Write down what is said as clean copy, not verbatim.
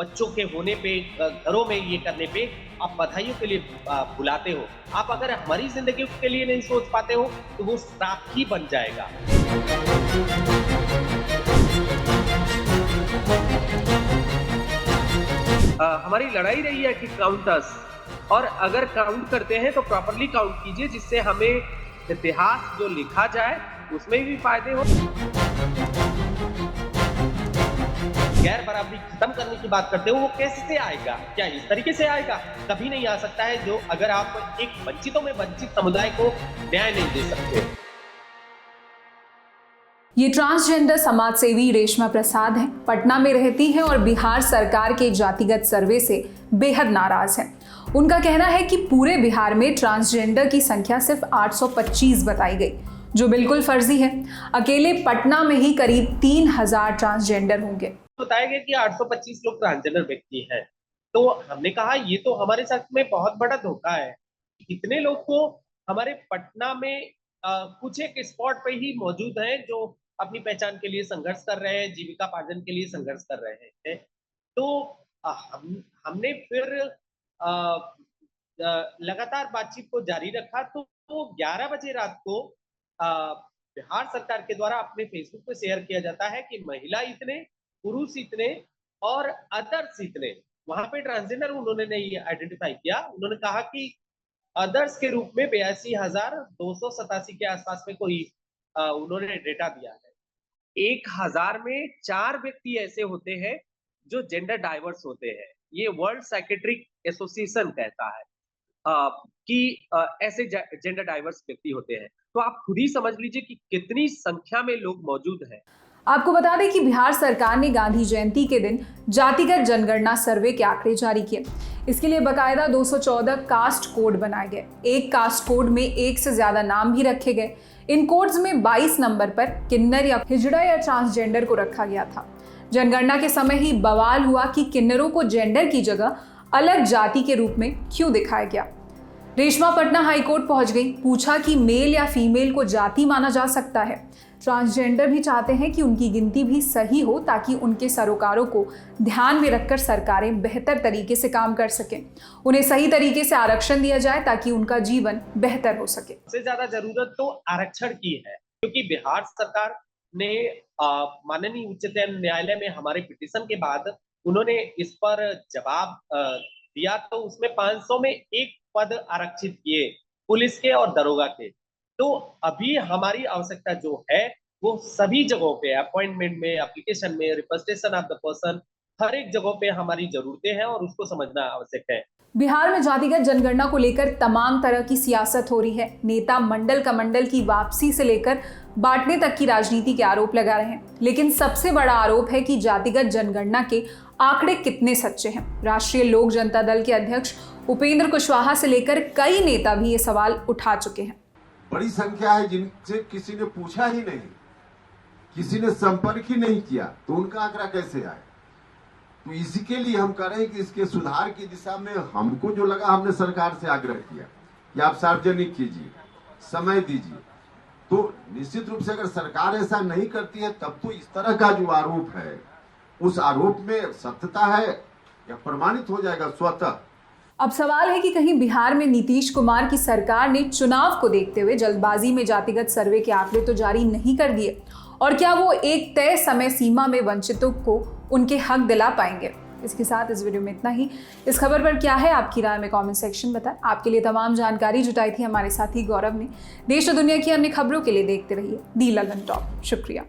बच्चों के होने पे, घरों में ये करने पे आप बधाइयों के लिए बुलाते हो। आप अगर हमारी ज़िंदगी के लिए नहीं सोच पाते हो, तो वो श्राप ही बन जाएगा। हमारी लड़ाई रही है कि काउंटर्स, और अगर काउंट करते हैं तो प्रॉपर्ली काउंट कीजिए, जिससे हमें इतिहास जो लिखा जाए उसमें भी फायदे हो। गैर बराबरी खत्म करने की बात करते हो, वो कैसे आएगा? क्या इस तरीके से आएगा? कभी नहीं आ सकता है, जो अगर आप एक वंचितों में वंचित समुदाय को न्याय नहीं दे सकते। ये ट्रांसजेंडर समाज सेवी रेशमा प्रसाद हैं। पटना में रहती हैं और बिहार सरकार के जातिगत सर्वे से बेहद नाराज हैं। उनका कहना है कि पूरे बिहार में ट्रांसजेंडर की संख्या सिर्फ 825 बताई गई, जो बिल्कुल फर्जी है। अकेले पटना में ही करीब 3000 ट्रांसजेंडर होंगे। बताया गया कि 825 लोग ट्रांसजेंडर व्यक्ति हैं। तो हमने कहा ये तो हमारे साथ में बहुत बड़ा धोखा है। कितने लोग को हमारे पटना में कुछ एक स्पॉट पे ही मौजूद हैं जो अपनी पहचान के लिए संघर्ष कर रहे हैं, जीविकापार्जन के लिए संघर्ष कर रहे हैं। तो हमने फिर लगातार बातचीत को जारी रखा। तो 11 बजे रात को बिहार सरकार के द्वारा अपने फेसबुक पे शेयर किया जाता है कि महिला इतने, पुरुष इतने और अदर्स इतने। वहां पे ट्रांसजेंडर उन्होंने नहीं आइडेंटिफाई किया। उन्होंने कहा कि अदर्स के रूप में 82,287 के आसपास में कोई उन्होंने डेटा दिया है। 1000 में 4 व्यक्ति ऐसे होते हैं जो जेंडर डाइवर्स होते हैं। ये वर्ल्ड साइकेट्रिक एसोसिएशन कहता है कि ऐसे जेंडर डाइवर्स व्यक्ति होते हैं। तो आप खुद ही समझ लीजिए कि कितनी संख्या में लोग मौजूद हैं। आपको बता दें कि बिहार सरकार ने गांधी जयंती के दिन जातिगत जनगणना सर्वे के आंकड़े जारी किए। इसके लिए बकायदा 214 कास्ट कोड बनाए गए। एक कास्ट कोड में एक से ज्यादा नाम भी रखे गए। इन कोड्स में 22 नंबर पर किन्नर या हिजड़ा या ट्रांसजेंडर को रखा गया था। जनगणना के समय ही बवाल हुआ कि किन्नरों को जेंडर की जगह अलग जाति के रूप में क्यों दिखाया गया। रेशमा पटना हाईकोर्ट पहुंच गई। पूछा कि मेल या फीमेल को जाति माना जा सकता है। ट्रांसजेंडर भी चाहते हैं कि उनकी गिनती भी सही हो, ताकि उनके सरोकारों को ध्यान में रखकर सरकारें बेहतर तरीके से काम कर सकें। उन्हें सही तरीके से आरक्षण दिया जाए ताकि उनका जीवन बेहतर हो सके। सबसे ज्यादा जरूरत तो आरक्षण की है, क्योंकि बिहार सरकार ने माननीय उच्चतम न्यायालय में हमारे पिटीशन के बाद उन्होंने इस पर जवाब दिया। तो उसमें 500 में एक पद आरक्षित किए, पुलिस के और दरोगा के। तो अभी हमारी आवश्यकता जो है वो सभी जगहों पे, अपॉइंटमेंट में, एप्लीकेशन में, रिप्रेजेंटेशन ऑफ द पर्सन, हर एक जगहों पे हमारी जरूरतें हैं और उसको समझना आवश्यक है। बिहार में जातिगत जनगणना को लेकर तमाम तरह की सियासत हो रही है। नेता मंडल कमंडल की वापसी से लेकर बांटने तक की राजनीति के आरोप लगा रहे हैं। लेकिन सबसे बड़ा आरोप है कि जातिगत जनगणना के आंकड़े कितने सच्चे हैं। राष्ट्रीय लोक जनता दल के अध्यक्ष उपेंद्र कुशवाहा से लेकर कई नेता भी ये सवाल उठा चुके हैं। बड़ी संख्या है जिनसे किसी ने पूछा ही नहीं, किसी ने संपर्क ही नहीं किया, तो उनका आंकड़ा कैसे आए? तो इसी के लिए हम कह रहे हैं कि इसके सुधार की दिशा में हमको जो लगा, हमने सरकार से आग्रह किया कि आप सार्वजनिक कीजिए, समय दीजिए। तो निश्चित रूप से अगर सरकार ऐसा नहीं करती है, तब तो इस तरह का जो आरोप है, उस आरोप में सत्यता है या प्रमाणित हो जाएगा स्वतः। अब सवाल है कि कहीं बिहार में नीतीश कुमार की सरकार ने चुनाव को देखते हुए जल्दबाजी में जातिगत सर्वे के आंकड़े तो जारी नहीं कर दिए, और क्या वो एक तय समय सीमा में वंचितों को उनके हक दिला पाएंगे? इसके साथ इस वीडियो में इतना ही। इस खबर पर क्या है आपकी राय में कमेंट सेक्शन बताएं। आपके लिए तमाम जानकारी जुटाई थी हमारे साथी गौरव ने। देश और दुनिया की अन्य खबरों के लिए देखते रहिए दी ललन टॉप। शुक्रिया।